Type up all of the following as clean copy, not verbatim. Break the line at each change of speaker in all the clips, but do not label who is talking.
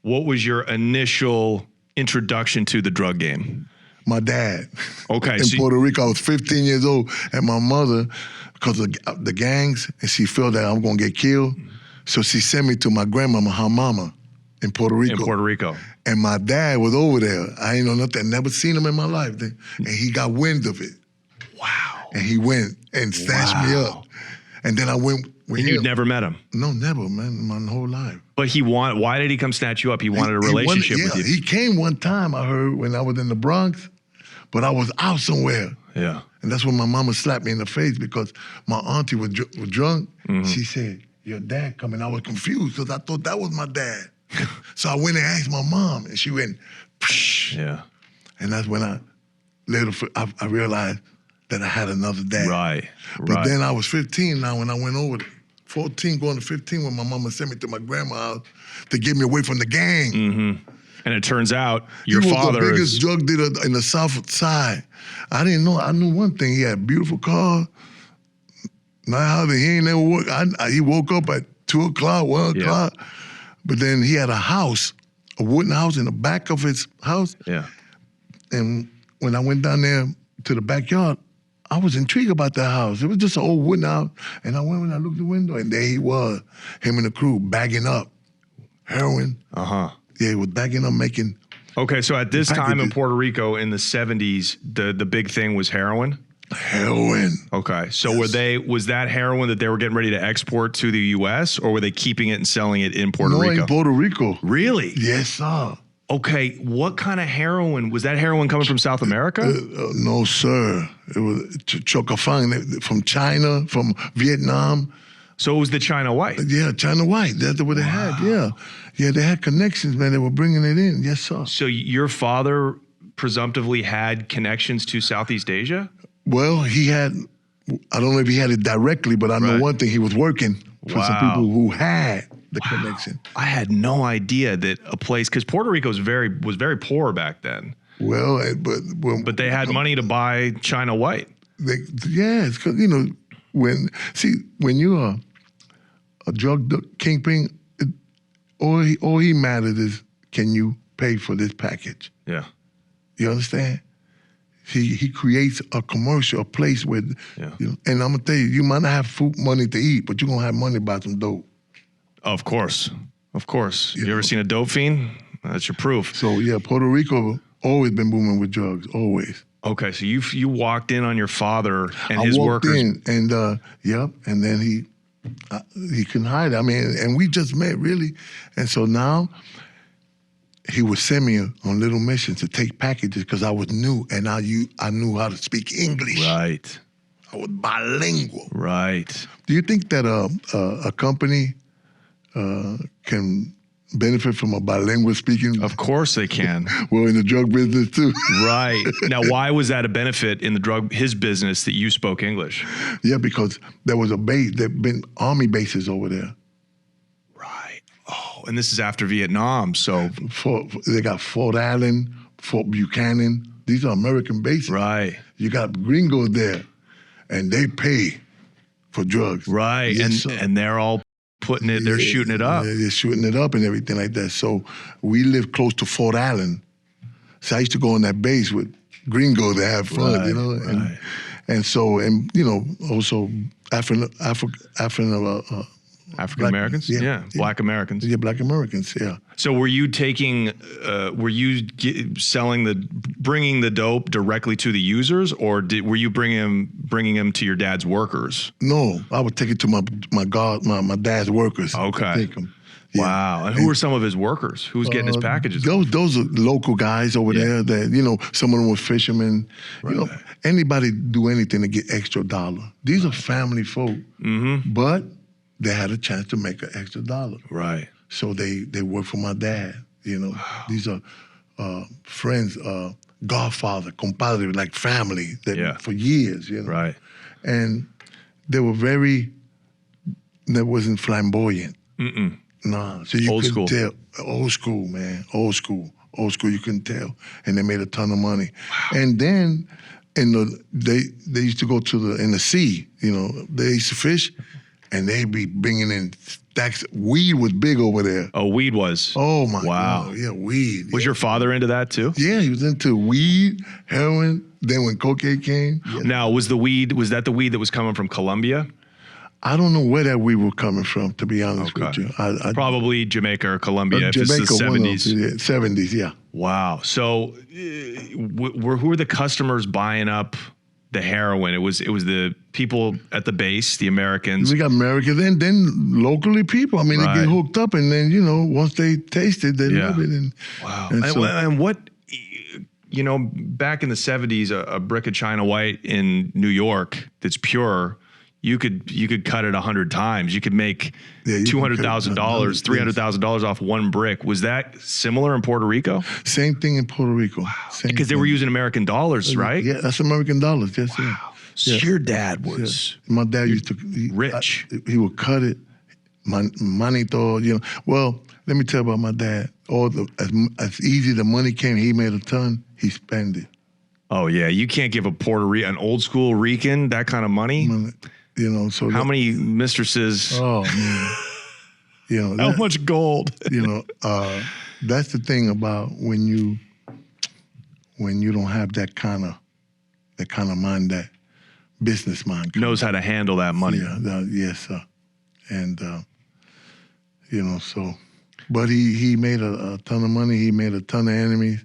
What was your initial introduction to the drug game?
My dad.
Okay.
In Puerto Rico, I was 15 years old, and my mother, because of the gangs, and she felt that I'm gonna get killed, so she sent me to my grandmama, her mama, in Puerto Rico.
In Puerto Rico.
And my dad was over there. I ain't know nothing, never seen him in my life. And he got wind of it.
Wow.
And he went and snatched me up. And then I went with him.
You'd never met him?
No, never, man, my whole life.
But why did he come snatch you up? He wanted a relationship with you.
He came one time, I heard, when I was in the Bronx, but I was out somewhere.
Yeah.
And that's when my mama slapped me in the face because my auntie was drunk. She said, your dad coming. I was confused because I thought that was my dad. So I went and asked my mom, and she went, psh.
Yeah.
And that's when I realized that I had another dad.
Right.
But then I was 15 now when I went over there. 14 going to 15 when my mama sent me to my grandma's house to get me away from the gang.
And it turns out your
he was
father
the biggest drug dealer in the South Side. I didn't know. I knew one thing. He had a beautiful car. Not how he ain't never work. He woke up at 2 o'clock, 1 o'clock. But then he had a house, a wooden house in the back of his house.
Yeah.
And when I went down there to the backyard, I was intrigued about that house. It was just an old wooden house. And I went and I looked the window, and there he was, him and the crew, bagging up heroin. Yeah, he was bagging up, making.
Okay, so at this time in Puerto Rico in the 70s, the big thing was heroin?
Heroin.
Okay, so was that heroin that they were getting ready to export to the U.S., or were they keeping it and selling it in Puerto Rico?
No, in Puerto Rico.
Really?
Yes, sir.
Okay, what kind of heroin? Was that heroin coming from South America?
No, sir. It was chocofang from China, from Vietnam.
So it was the China White?
Yeah, China White. That's what they had, yeah. Yeah, they had connections, man. They were bringing it in. Yes, sir.
So your father presumptively had connections to Southeast Asia?
Well, he had, I don't know if he had it directly, but I know one thing, he was working for some people who had the connection.
I had no idea that a place, because Puerto Rico was very poor back then.
Well,
but they had money to buy China White.
Yeah, it's because, you know, when you're a drug kingpin, all he matters is, can you pay for this package?
Yeah.
You understand? He creates a commercial, a place where, you know, and I'm gonna tell you, you might not have food money to eat, but you're gonna have money to buy some dope.
Of course, of course. You ever seen a dope fiend? That's your proof.
So yeah, Puerto Rico always been booming with drugs, always.
Okay, so you walked in on your father and his workers.
I walked in, and and then he couldn't hide it. I mean, and we just met really, and so now he would send me on little missions to take packages because I was new and I knew how to speak English.
Right.
I was bilingual.
Right.
Do you think that a company can benefit from a bilingual speaking?
Of course they can.
Well, in the drug business too.
Right. Now, why was that a benefit in his business that you spoke English?
Yeah, because there was a base, there'd been army bases over there.
Right. Oh, and this is after Vietnam, so.
They got Fort Allen, Fort Buchanan. These are American bases.
Right.
You got gringos there, and they pay for drugs.
Right, yes, and they're all putting it, they're shooting it up.
They're shooting it up and everything like that. So we lived close to Fort Allen. So I used to go on that base with gringos to have fun, you know? And so, and you know, also African
Americans? Yeah, Black Americans.
Yeah, Black Americans, yeah.
So were you bringing the dope directly to the users, or were you bringing them to your dad's workers?
No, I would take it to my dad's workers.
Okay.
Take them. Yeah.
Wow. And who were some of his workers? Who was getting his packages?
Those are local guys over there that, you know, some of them were fishermen. Right. You know, anybody do anything to get extra dollar. These are family folk, but they had a chance to make an extra dollar. Right. So they work for my dad, you know. Wow. These are friends, godfather, compadre, like family that for years, you know. Right. And they were that wasn't flamboyant. Nah, so you couldn't tell. Old school, man, old school, you couldn't tell. And they made a ton of money. Wow. And then they used to go in the sea, you know, they used to fish, and they be bringing in stacks. Weed was big over there.
Oh, weed was.
Oh my
Wow.
God, yeah, weed.
Was
yeah.
your father into that too?
Yeah, he was into weed, heroin. Then when cocaine came, yeah.
Now, was that the weed that was coming from Colombia?
I don't know where that weed was coming from, to be honest
Okay.
with you. I
Probably Jamaica or Colombia. If
Jamaica,
it's the
one of them,
70s.
yeah, 70s, yeah.
Wow. So, who were the customers buying up the heroin? It was the people at the base, the Americans.
We got Americans, and then locally people. I mean,
Right.
they get hooked up, and then, once they taste it, they
Yeah.
love it. And,
Wow.
and
And,
so-
and what, back in the 70s, a brick of China White in New York that's pure, you could cut it 100 times. You could make
Yeah, you can cut it
$200,000, $300,000 off one brick. Was that similar in Puerto Rico?
Same thing in Puerto Rico. Same
Because they were
thing.
using American dollars, right?
Yeah, that's American dollars. Yes, yeah.
So
Yeah.
your dad was
My dad used to
rich.
He would cut it, manito. Well, let me tell you about my dad. As easy the money came, he made a ton. He spent it.
Oh yeah, you can't give an old school Rican that kind of money.
So
How many mistresses?
Oh man,
How much gold?
That's the thing about when you don't have that kind of mind, that business mind.
Knows how to handle that money.
Yeah, yes, sir. And so, but he made a ton of money. He made a ton of enemies.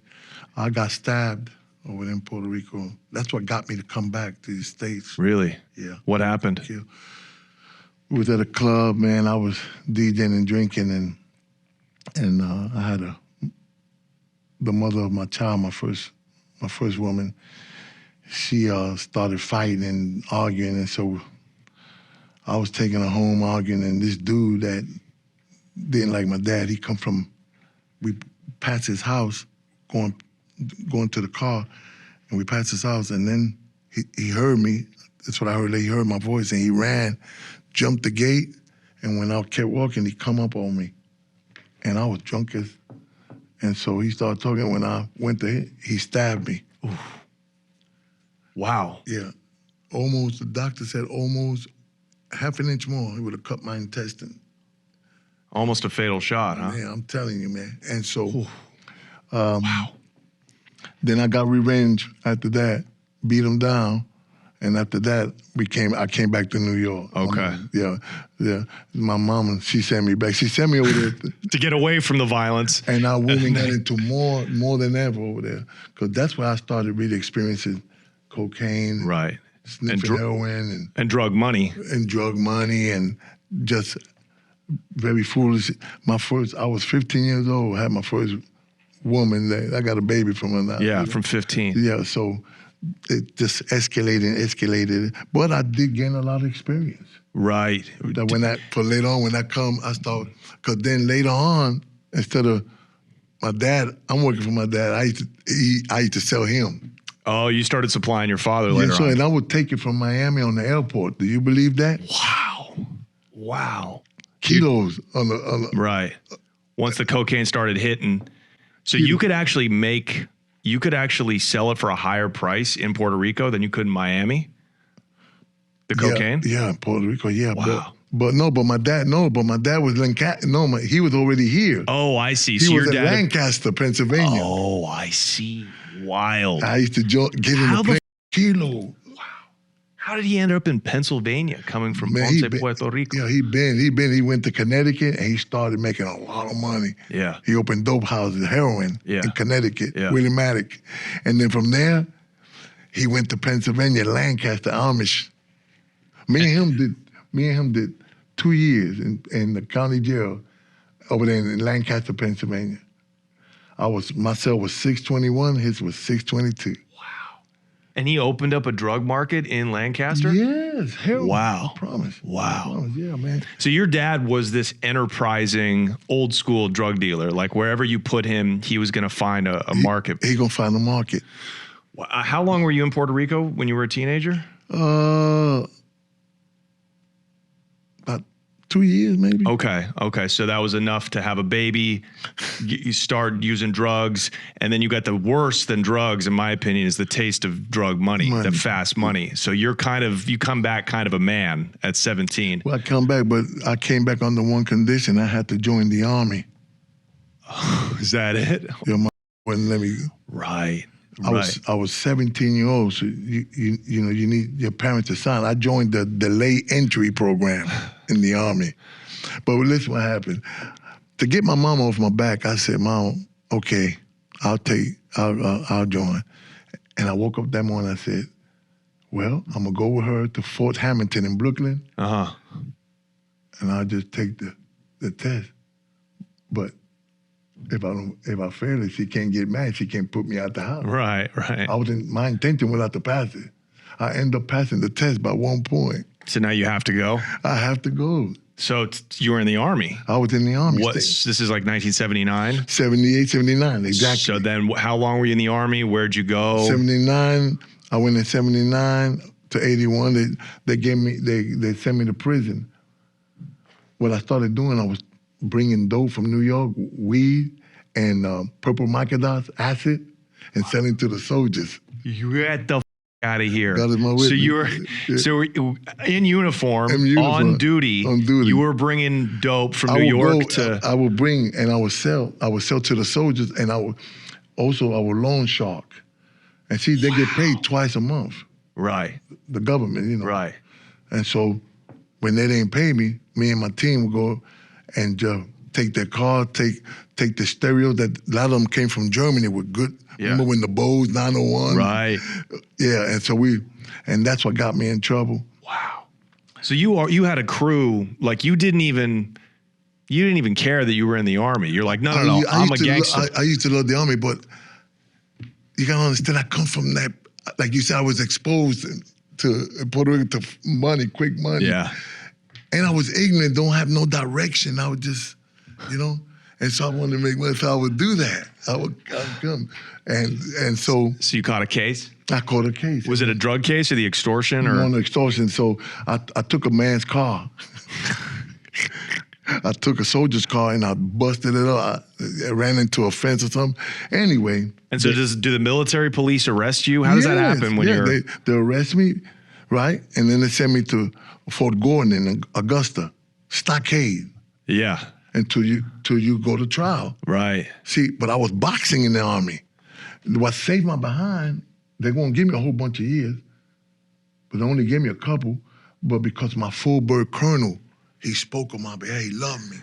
I got stabbed over there in Puerto Rico. That's what got me to come back to the States.
Really?
Yeah.
What happened?
We was at a club, man. I was DJing and drinking, and I had the mother of my child, my first woman. She started fighting and arguing, and so I was taking her home arguing, and this dude that didn't like my dad, we passed his house going to the car, and we passed his house, and then he heard me. That's what I heard. He heard my voice, and he ran, jumped the gate, and when I kept walking, he come up on me, and I was drunk and so he started talking. When I went to him, he stabbed me.
Oof. Wow.
Yeah, almost. The doctor said almost half an inch more. He would have cut my intestine.
Almost a fatal shot, huh?
Man, I'm telling you, man. And so,
Wow.
then I got revenge after that, beat him down, and after that, I came back to New York.
Okay.
Yeah. My mama, she sent me back. She sent me over there,
To get away from the violence.
and I went and got into more than ever over there, because that's where I started really experiencing cocaine,
Right.
sniffing heroin,
And drug money.
and drug money, and just very foolish. I was 15 years old, had my first woman. I got a baby from her now.
Yeah, from 15.
Yeah, so it just escalated. But I did gain a lot of experience.
Right.
That when that come, I start, because then later on, instead of my dad, I'm working for my dad, I used to sell him.
Oh, you started supplying your father later on.
And I would take it from Miami on the airport. Do you believe that?
Wow.
Kilos on the
Right. Once the cocaine started hitting. So you could actually sell it for a higher price in Puerto Rico than you could in Miami? The cocaine?
Yeah, in Puerto Rico, yeah.
Wow.
But my dad was he was already here.
Oh, I see.
He
So
was
your
in
dad.
Lancaster, Pennsylvania.
Oh, I see. Wild.
I used to get in
How
the plane. Kilo.
How did he end up in Pennsylvania coming from
Man,
Ponce, Puerto Rico?
Yeah, he went to Connecticut and he started making a lot of money.
Yeah.
He opened dope houses, heroin
Yeah.
in Connecticut,
Yeah.
Willie Maddox. And then from there, he went to Pennsylvania, Lancaster, Amish. Me and him did 2 years in the county jail over there in Lancaster, Pennsylvania. My cell was 621, his was 622.
And he opened up a drug market in Lancaster?
Yes, heroin.
Wow.
I promise.
Wow.
I promise. Yeah, man.
So your dad was this enterprising, old school drug dealer. Like wherever you put him, he was going to find a market.
He gonna find a market.
How long were you in Puerto Rico when you were a teenager?
About 2 years maybe.
Okay. So that was enough to have a baby. You start using drugs, and then you got the worse than drugs, in my opinion, is the taste of drug money. The fast money. So you come back kind of a man at 17.
Well, I come back, but I came back under one condition. I had to join the Army.
Is that it?
Your mom wouldn't let me.
Right.
I was 17 years old, so you know you need your parents to sign. I joined the delay entry program in the Army. But listen, what happened? To get my mom off my back, I said, "Mom, okay, I'll join." And I woke up that morning. I said, "Well, I'm gonna go with her to Fort Hamilton in Brooklyn, and I'll just take the test. But if I fail it, she can't get mad. She can't put me out the house."
Right.
My intention was not to pass it. I end up passing the test by 1 point.
So now you have to go?
I have to go.
So you were in the Army?
I was in the Army.
This is like 1979?
78, 79, exactly.
So then how long were you in the Army? Where'd you go?
79, I went in 79 to 81. They sent me to prison. What I started doing, I was bringing dope from New York, weed, and purple microdose, acid, and selling to the soldiers.
You got the out of here.
That is my witness.
So you were in uniform, on duty. You were bringing dope from New York to.
I would bring and I would sell. I would sell to the soldiers, and I would loan shark. And see, they get paid twice a month.
Right.
The government, you know.
Right.
And so when they didn't pay me, me and my team would go and take their car, take the stereo that a lot of them came from Germany with good. Yeah. Remember when the Bose 901?
Right.
Yeah, and so and that's what got me in trouble.
Wow. So you had a crew, like you didn't even care that you were in the Army. You're like, no, I'm a gangster.
I used to love the Army, but you gotta understand, I come from that, like you said, I was exposed to Puerto Rico to money, quick money.
Yeah.
And I was ignorant, don't have no direction. I would just, you know, and so I wanted to make money, so I would do that. I would come. And so.
So you caught a case?
I caught a case.
Was it a drug case or the extortion? Or?
No, the extortion. So I took a man's car. I took a soldier's car and I busted it up. I ran into a fence or something. Anyway.
And so do the military police arrest you? How does that happen when you're?
They arrest me, right? And then they send me to Fort Gordon in Augusta, stockade.
Yeah.
Until you go to trial.
Right.
See, but I was boxing in the Army. What saved my behind, they're gonna give me a whole bunch of years, but they only gave me a couple, but because my full-bird colonel, he spoke on my behalf, he loved me.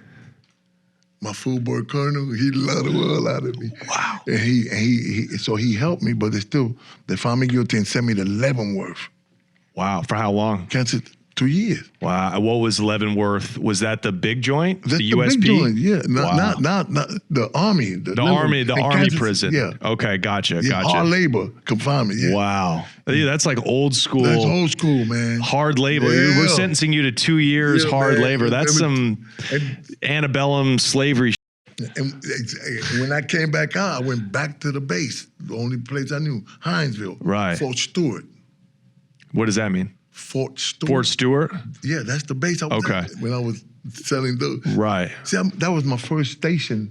My full-bird colonel, he loved the world out of me.
Wow.
And so he helped me, but they found me guilty and sent me to Leavenworth.
Wow, for how long?
Cancer, 2 years.
Wow, what was Leavenworth? Was that the big joint?
That's
the USP?
Big joint, yeah. Not the Army.
The Army
Kansas,
prison.
Yeah.
Okay, gotcha.
Hard labor confinement, yeah.
Wow. Yeah, that's like old school.
That's old school, man.
Hard labor. Yeah. We're sentencing you to 2 years hard labor. That's some antebellum slavery.
And when I came back out, I went back to the base, the only place I knew, Hinesville.
Right.
Fort Stewart.
What does that mean?
Fort Stewart.
Fort Stewart?
Yeah, that's the base I was at when I was selling dope.
Right.
See, that was my first station.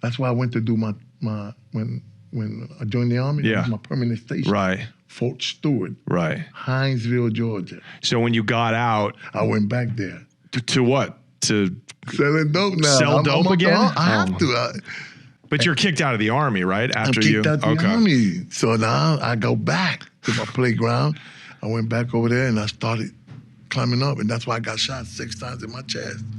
That's why I went to do my when I joined the Army, that was my permanent station.
Right.
Fort Stewart.
Right.
Hinesville, Georgia.
So when you got out.
I went back there.
To what? To
selling dope now.
Sell dope again?
I have to.
But you're kicked out of the Army, right? After
I'm kicked out of the Army. So now I go back to my playground. I went back over there and I started climbing up, and that's why I got shot 6 times in my chest.